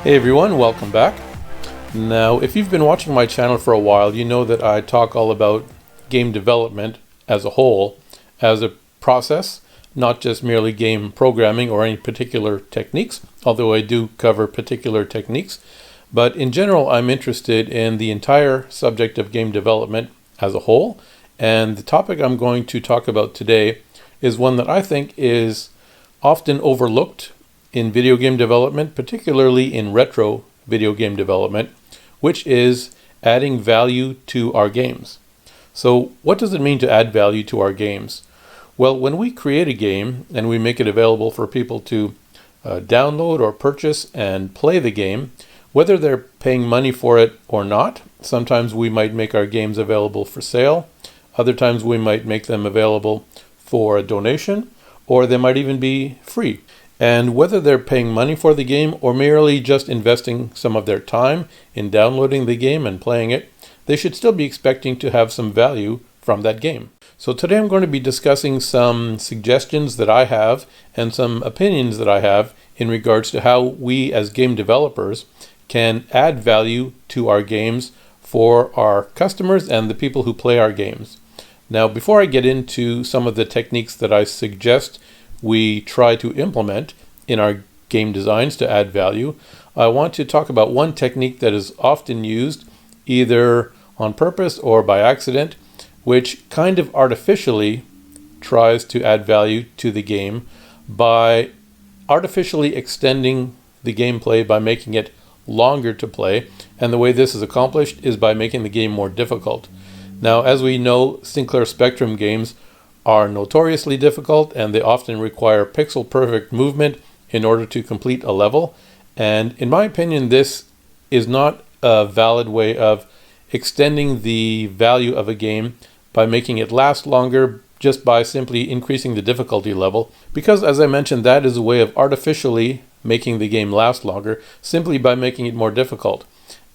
Hey everyone, welcome back. Now, if you've been watching my channel for a while, you know that I talk all about game development as a whole, as a process, not just merely game programming or any particular techniques, although I do cover particular techniques. But in general, I'm interested in the entire subject of game development as a whole. And the topic I'm going to talk about today is one that I think is often overlooked in video game development, particularly in retro video game development, which is adding value to our games. So what does it mean to add value to our games? Well, when we create a game and we make it available for people to download or purchase and play the game, whether they're paying money for it or not, sometimes we might make our games available for sale. Other times we might make them available for a donation, or they might even be free. And whether they're paying money for the game or merely just investing some of their time in downloading the game and playing it, they should still be expecting to have some value from that game. So today I'm going to be discussing some suggestions that I have and some opinions that I have in regards to how we as game developers can add value to our games for our customers and the people who play our games. Now, before I get into some of the techniques that I suggest we try to implement in our game designs to add value, I want to talk about one technique that is often used either on purpose or by accident, which kind of artificially tries to add value to the game by artificially extending the gameplay by making it longer to play. And the way this is accomplished is by making the game more difficult. Now, as we know, Sinclair Spectrum games are notoriously difficult, and they often require pixel perfect movement in order to complete a level. And in my opinion, this is not a valid way of extending the value of a game by making it last longer just by simply increasing the difficulty level, because as I mentioned, that is a way of artificially making the game last longer simply by making it more difficult.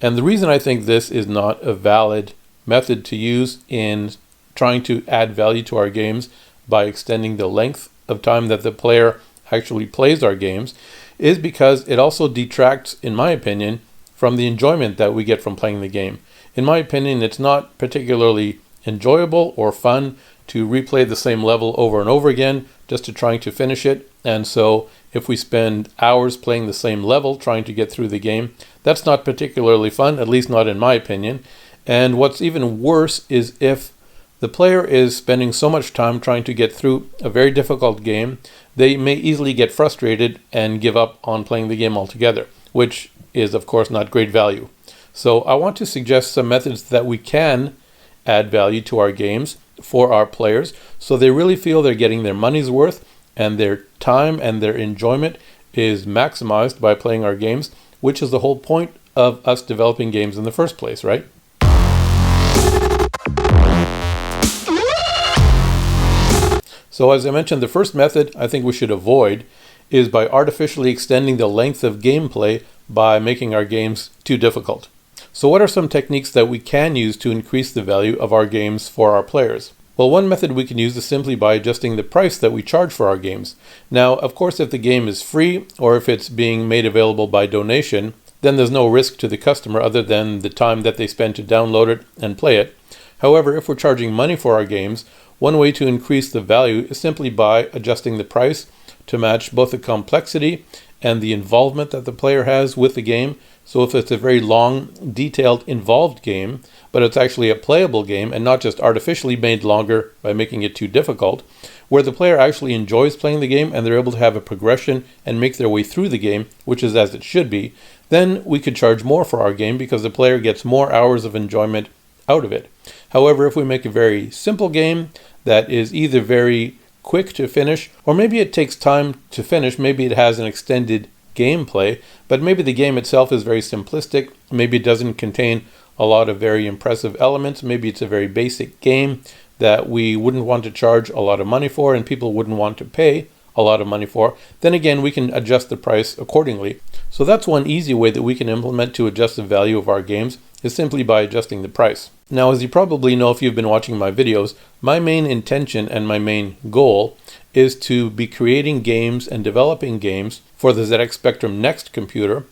And the reason I think this is not a valid method to use in trying to add value to our games by extending the length of time that the player actually plays our games is because it also detracts, in my opinion, from the enjoyment that we get from playing the game. In my opinion, it's not particularly enjoyable or fun to replay the same level over and over again just to trying to finish it. And so if we spend hours playing the same level trying to get through the game, that's not particularly fun, at least not in my opinion. And what's even worse is if the player is spending so much time trying to get through a very difficult game, they may easily get frustrated and give up on playing the game altogether, which is of course not great value. So I want to suggest some methods that we can add value to our games for our players so they really feel they're getting their money's worth and their time and their enjoyment is maximized by playing our games, which is the whole point of us developing games in the first place, right? So as I mentioned, the first method I think we should avoid is by artificially extending the length of gameplay by making our games too difficult. So what are some techniques that we can use to increase the value of our games for our players? Well, one method we can use is simply by adjusting the price that we charge for our games. Now, of course, if the game is free or if it's being made available by donation, then there's no risk to the customer other than the time that they spend to download it and play it. However, if we're charging money for our games, one way to increase the value is simply by adjusting the price to match both the complexity and the involvement that the player has with the game. So if it's a very long, detailed, involved game, but it's actually a playable game and not just artificially made longer by making it too difficult, where the player actually enjoys playing the game and they're able to have a progression and make their way through the game, which is as it should be, then we could charge more for our game because the player gets more hours of enjoyment out of it. However, if we make a very simple game that is either very quick to finish, or maybe it takes time to finish, maybe it has an extended gameplay, but maybe the game itself is very simplistic, maybe it doesn't contain a lot of very impressive elements, maybe it's a very basic game that we wouldn't want to charge a lot of money for and people wouldn't want to pay a lot of money for, then again we can adjust the price accordingly. So that's one easy way that we can implement to adjust the value of our games, is simply by adjusting the price. Now, as you probably know if you've been watching my videos, my main intention and my main goal is to be creating games and developing games for the ZX Spectrum Next computer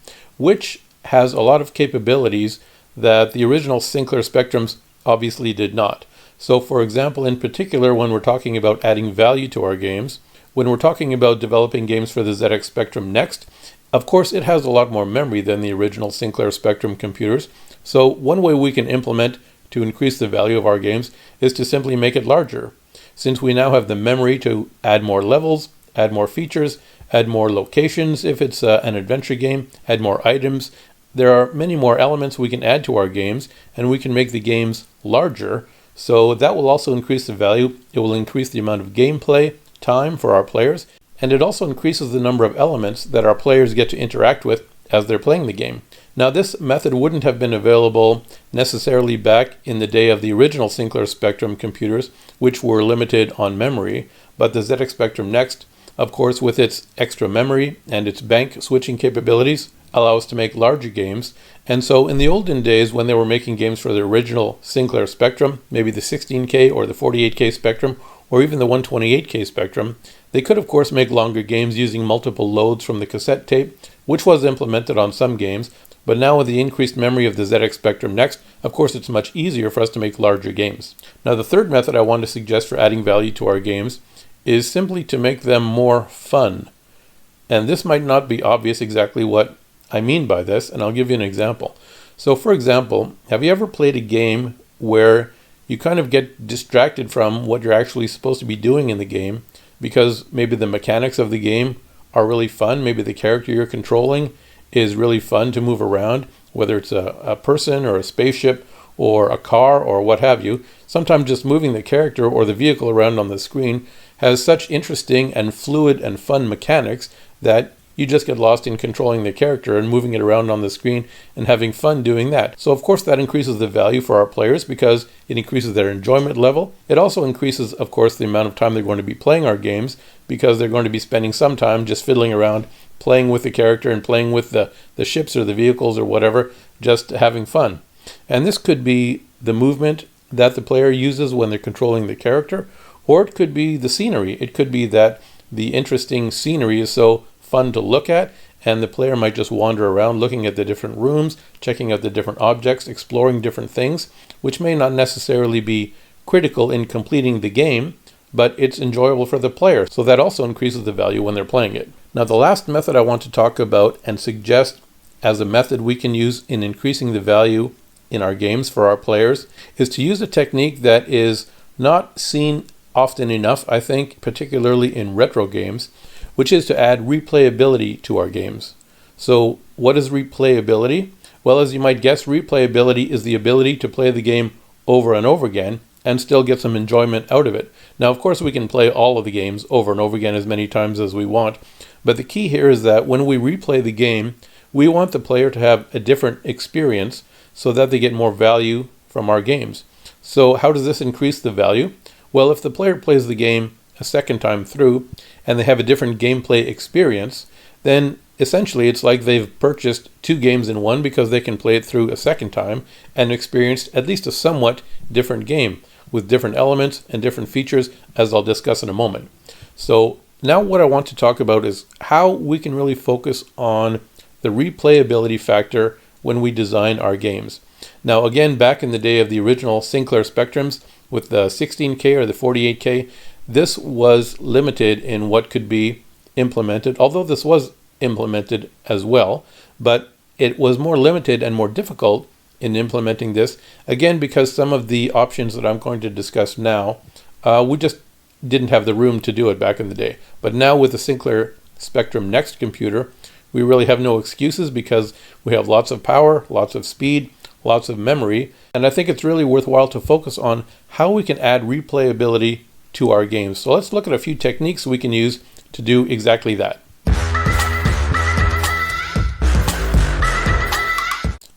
which has a lot of capabilities that the original Sinclair Spectrums obviously did not. So for example, in particular, when we're talking about adding value to our games, when we're talking about developing games for the ZX Spectrum Next, of course it has a lot more memory than the original Sinclair Spectrum computers. So one way we can implement to increase the value of our games is to simply make it larger. Since we now have the memory to add more levels, add more features, add more locations if it's an adventure game, add more items, there are many more elements we can add to our games, and we can make the games larger. So that will also increase the value. It will increase the amount of gameplay time for our players, and it also increases the number of elements that our players get to interact with as they're playing the game. Now this method wouldn't have been available necessarily back in the day of the original Sinclair Spectrum computers, which were limited on memory, but the ZX Spectrum Next, of course, with its extra memory and its bank switching capabilities, allow us to make larger games. And so in the olden days, when they were making games for the original Sinclair Spectrum, maybe the 16K or the 48K Spectrum, or even the 128K Spectrum, they could of course make longer games using multiple loads from the cassette tape, which was implemented on some games. But now with the increased memory of the ZX Spectrum Next, of course it's much easier for us to make larger games. Now the third method I want to suggest for adding value to our games is simply to make them more fun. And this might not be obvious exactly what I mean by this, and I'll give you an example. So for example, have you ever played a game where you kind of get distracted from what you're actually supposed to be doing in the game because maybe the mechanics of the game are really fun, maybe the character you're controlling is really fun to move around, whether it's a person or a spaceship or a car or what have you. Sometimes just moving the character or the vehicle around on the screen has such interesting and fluid and fun mechanics that you just get lost in controlling the character and moving it around on the screen and having fun doing that. So of course that increases the value for our players because it increases their enjoyment level. It also increases, of course, the amount of time they're going to be playing our games because they're going to be spending some time just fiddling around, playing with the character and playing with the ships or the vehicles or whatever, just having fun. And this could be the movement that the player uses when they're controlling the character, or it could be the scenery. It could be that the interesting scenery is so fun to look at, and the player might just wander around looking at the different rooms, checking out the different objects, exploring different things, which may not necessarily be critical in completing the game, but it's enjoyable for the player. So that also increases the value when they're playing it. Now the last method I want to talk about and suggest as a method we can use in increasing the value in our games for our players is to use a technique that is not seen often enough, I think, particularly in retro games, which is to add replayability to our games. So what is replayability? Well, as you might guess, replayability is the ability to play the game over and over again and still get some enjoyment out of it. Now, of course, we can play all of the games over and over again as many times as we want, but the key here is that when we replay the game, we want the player to have a different experience so that they get more value from our games. So how does this increase the value? Well, if the player plays the game a second time through and they have a different gameplay experience, then essentially it's like they've purchased two games in one because they can play it through a second time and experienced at least a somewhat different game with different elements and different features, as I'll discuss in a moment. So now what I want to talk about is how we can really focus on the replayability factor when we design our games. Now again, back in the day of the original Sinclair Spectrums with the 16K or the 48K, this was limited in what could be implemented, although this was implemented as well, but it was more limited and more difficult in implementing this, again because some of the options that I'm going to discuss now, we just didn't have the room to do it back in the day. But now with the Sinclair Spectrum Next computer, we really have no excuses because we have lots of power, lots of speed, lots of memory, and I think it's really worthwhile to focus on how we can add replayability to our games. So let's look at a few techniques we can use to do exactly that.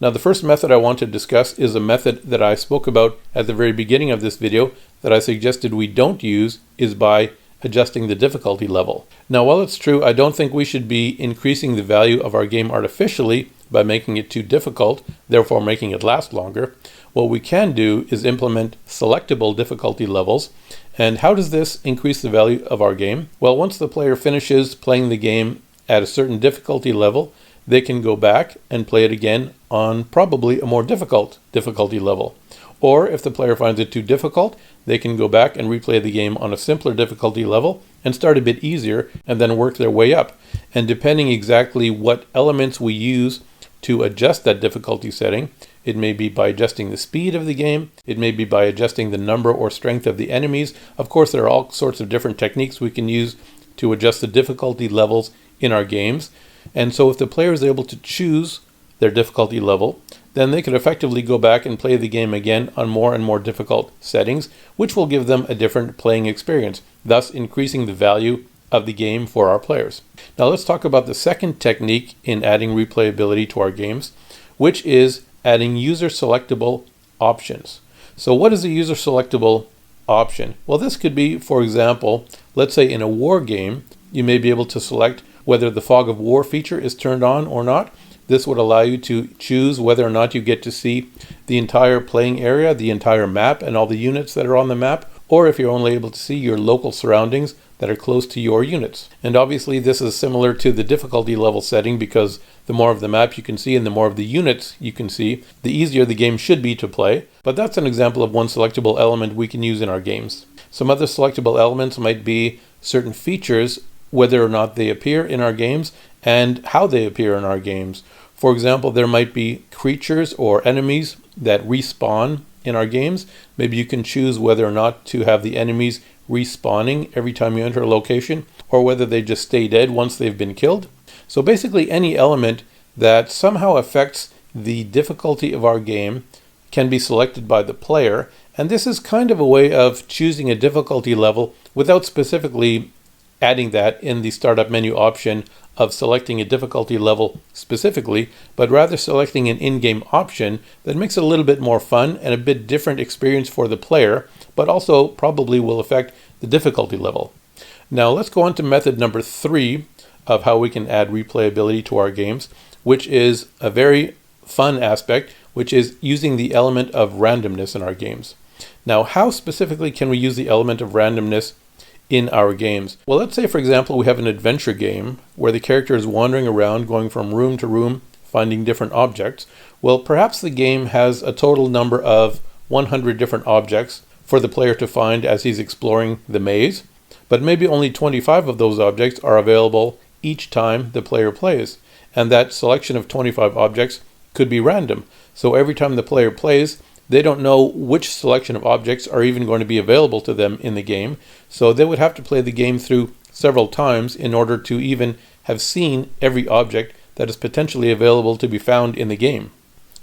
Now the first method I want to discuss is a method that I spoke about at the very beginning of this video that I suggested we don't use, is by adjusting the difficulty level. Now while it's true I don't think we should be increasing the value of our game artificially by making it too difficult, therefore making it last longer, what we can do is implement selectable difficulty levels. And how does this increase the value of our game? Well, once the player finishes playing the game at a certain difficulty level, they can go back and play it again on probably a more difficult difficulty level. Or if the player finds it too difficult, they can go back and replay the game on a simpler difficulty level and start a bit easier and then work their way up. And depending exactly what elements we use to adjust that difficulty setting, it may be by adjusting the speed of the game, it may be by adjusting the number or strength of the enemies. Of course, there are all sorts of different techniques we can use to adjust the difficulty levels in our games. And so if the player is able to choose their difficulty level, then they could effectively go back and play the game again on more and more difficult settings, which will give them a different playing experience, thus increasing the value of the game for our players. Now let's talk about the second technique in adding replayability to our games, which is adding user selectable options. So what is a user selectable option? Well, this could be, for example, let's say in a war game, you may be able to select whether the fog of war feature is turned on or not. This would allow you to choose whether or not you get to see the entire playing area, the entire map, and all the units that are on the map, or if you're only able to see your local surroundings that are close to your units. And obviously this is similar to the difficulty level setting, because the more of the map you can see and the more of the units you can see, the easier the game should be to play. But that's an example of one selectable element we can use in our games. Some other selectable elements might be certain features, whether or not they appear in our games and how they appear in our games. For example, there might be creatures or enemies that respawn in our games. Maybe you can choose whether or not to have the enemies respawning every time you enter a location, or whether they just stay dead once they've been killed. So basically any element that somehow affects the difficulty of our game can be selected by the player, and this is kind of a way of choosing a difficulty level without specifically adding that in the startup menu option of selecting a difficulty level specifically, but rather selecting an in-game option that makes it a little bit more fun and a bit different experience for the player, but also probably will affect the difficulty level. Now let's go on to method number 3 of how we can add replayability to our games, which is a very fun aspect, which is using the element of randomness in our games. Now, how specifically can we use the element of randomness in our games? Well, let's say, for example, we have an adventure game where the character is wandering around, going from room to room, finding different objects. Well, perhaps the game has a total number of 100 different objects for the player to find as he's exploring the maze, but maybe only 25 of those objects are available each time the player plays. And that selection of 25 objects could be random. So every time the player plays, they don't know which selection of objects are even going to be available to them in the game. So they would have to play the game through several times in order to even have seen every object that is potentially available to be found in the game.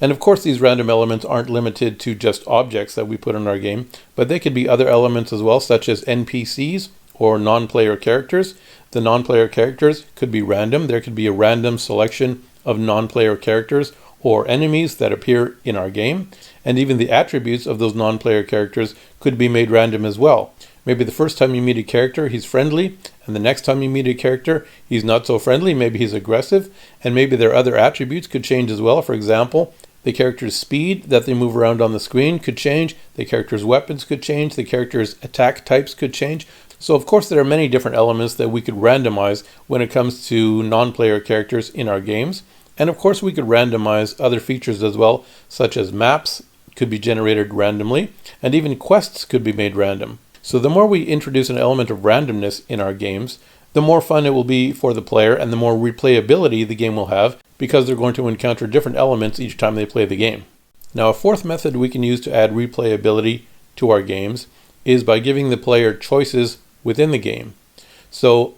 And of course, these random elements aren't limited to just objects that we put in our game, but they could be other elements as well, such as NPCs or non-player characters. The non-player characters could be random. There could be a random selection of non-player characters or enemies that appear in our game. And even the attributes of those non-player characters could be made random as well. Maybe the first time you meet a character, he's friendly, and the next time you meet a character, he's not so friendly, maybe he's aggressive, and maybe their other attributes could change as well. For example, the character's speed that they move around on the screen could change, the character's weapons could change, the character's attack types could change. So of course there are many different elements that we could randomize when it comes to non-player characters in our games. And of course we could randomize other features as well, such as maps could be generated randomly, and even quests could be made random. So the more we introduce an element of randomness in our games, the more fun it will be for the player and the more replayability the game will have, because they're going to encounter different elements each time they play the game. Now, a fourth method we can use to add replayability to our games is by giving the player choices within the game. So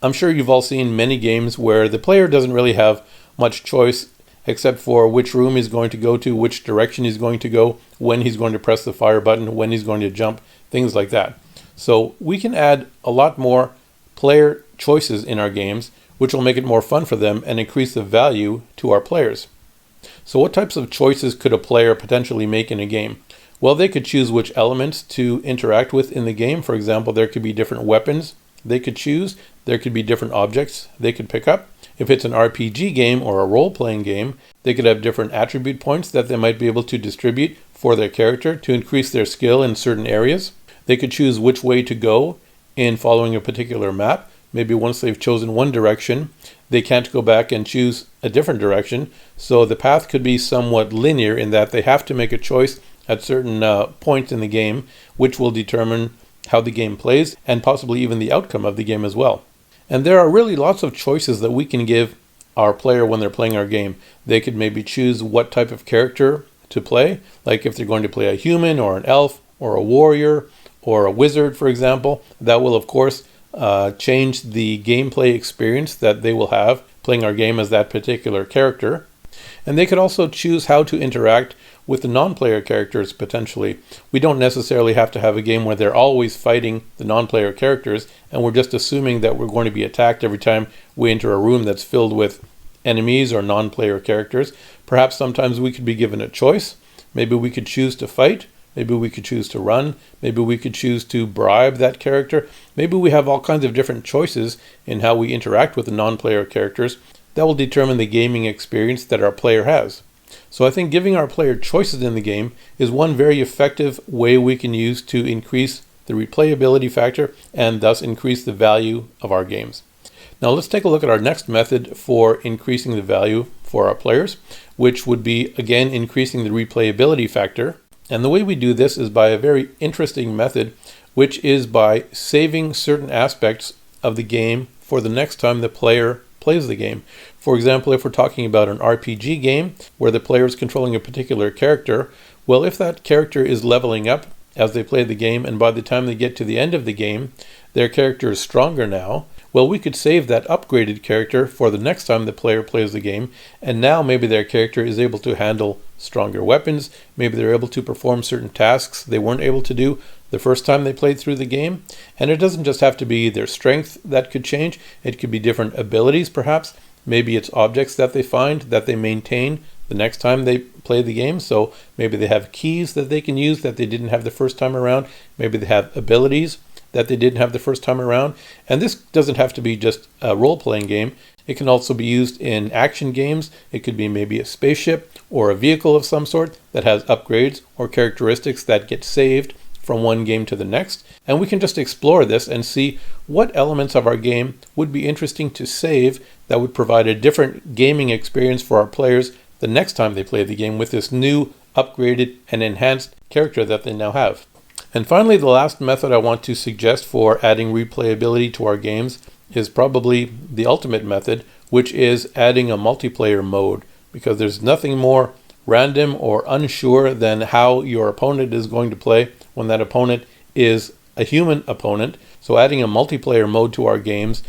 I'm sure you've all seen many games where the player doesn't really have much choice except for which room he's going to go to, which direction he's going to go, when he's going to press the fire button, when he's going to jump, things like that. So we can add a lot more player choices in our games, which will make it more fun for them and increase the value to our players. So what types of choices could a player potentially make in a game? Well, they could choose which elements to interact with in the game. For example, there could be different weapons they could choose. There could be different objects they could pick up. If it's an RPG game or a role-playing game, they could have different attribute points that they might be able to distribute for their character to increase their skill in certain areas. They could choose which way to go in following a particular map maybe once they've chosen one direction, they can't go back and choose a different direction. So the path could be somewhat linear in that they have to make a choice at certain points in the game, which will determine how the game plays and possibly even the outcome of the game as well. And there are really lots of choices that we can give our player when they're playing our game. They could maybe choose what type of character to play, like if they're going to play a human or an elf or a warrior or a wizard, for example. That will, of course, change the gameplay experience that they will have playing our game as that particular character. And they could also choose how to interact with the non-player characters potentially. We don't necessarily have to have a game where they're always fighting the non-player characters and we're just assuming that we're going to be attacked every time we enter a room that's filled with enemies or non-player characters. Perhaps sometimes we could be given a choice. Maybe we could choose to fight. Maybe we could choose to run. Maybe we could choose to bribe that character. Maybe we have all kinds of different choices in how we interact with the non-player characters that will determine the gaming experience that our player has. So I think giving our player choices in the game is one very effective way we can use to increase the replayability factor and thus increase the value of our games. Now let's take a look at our next method for increasing the value for our players, which would be, again, increasing the replayability factor. And the way we do this is by a very interesting method, which is by saving certain aspects of the game for the next time the player plays the game. For example, if we're talking about an RPG game where the player is controlling a particular character, well, if that character is leveling up as they play the game and by the time they get to the end of the game, their character is stronger now, well, we could save that upgraded character for the next time the player plays the game, and now maybe their character is able to handle stronger weapons, maybe they're able to perform certain tasks they weren't able to do the first time they played through the game. And it doesn't just have to be their strength that could change, it could be different abilities perhaps. Maybe it's objects that they find that they maintain the next time they play the game. So maybe they have keys that they can use that they didn't have the first time around. Maybe they have abilities that they didn't have the first time around. And this doesn't have to be just a role-playing game. It can also be used in action games. It could be maybe a spaceship or a vehicle of some sort that has upgrades or characteristics that get saved from one game to the next. And we can just explore this and see what elements of our game would be interesting to save that would provide a different gaming experience for our players the next time they play the game with this new, upgraded, and enhanced character that they now have. And finally, the last method I want to suggest for adding replayability to our games is probably the ultimate method, which is adding a multiplayer mode, because there's nothing more random or unsure than how your opponent is going to play when that opponent is a human opponent. So adding a multiplayer mode to our games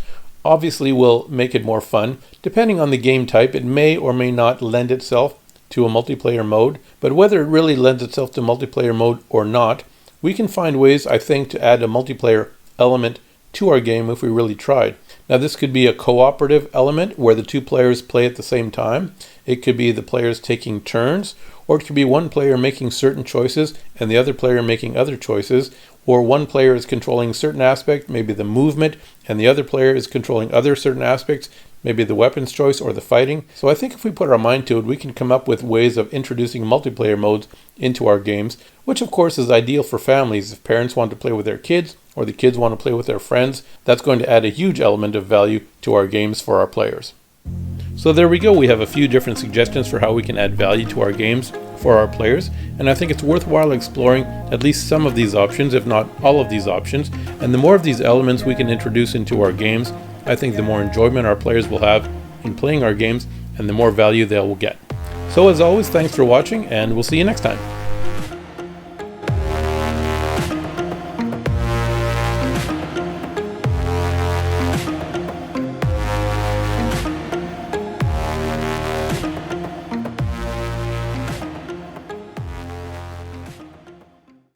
obviously will make it more fun. Depending on the game type, it may or may not lend itself to a multiplayer mode, but whether it really lends itself to multiplayer mode or not, we can find ways, I think, to add a multiplayer element to our game if we really tried. Now, this could be a cooperative element where the two players play at the same time. It could be the players taking turns, or it could be one player making certain choices and the other player making other choices, or one player is controlling certain aspect, maybe the movement, and the other player is controlling other certain aspects, maybe the weapons choice or the fighting. So I think if we put our mind to it, we can come up with ways of introducing multiplayer modes into our games, which of course is ideal for families. If parents want to play with their kids or the kids want to play with their friends, that's going to add a huge element of value to our games for our players. So there we go. We have a few different suggestions for how we can add value to our games for our players, and I think it's worthwhile exploring at least some of these options, if not all of these options. And the more of these elements we can introduce into our games, I think the more enjoyment our players will have in playing our games and the more value they will get. So as always, thanks for watching, and we'll see you next time.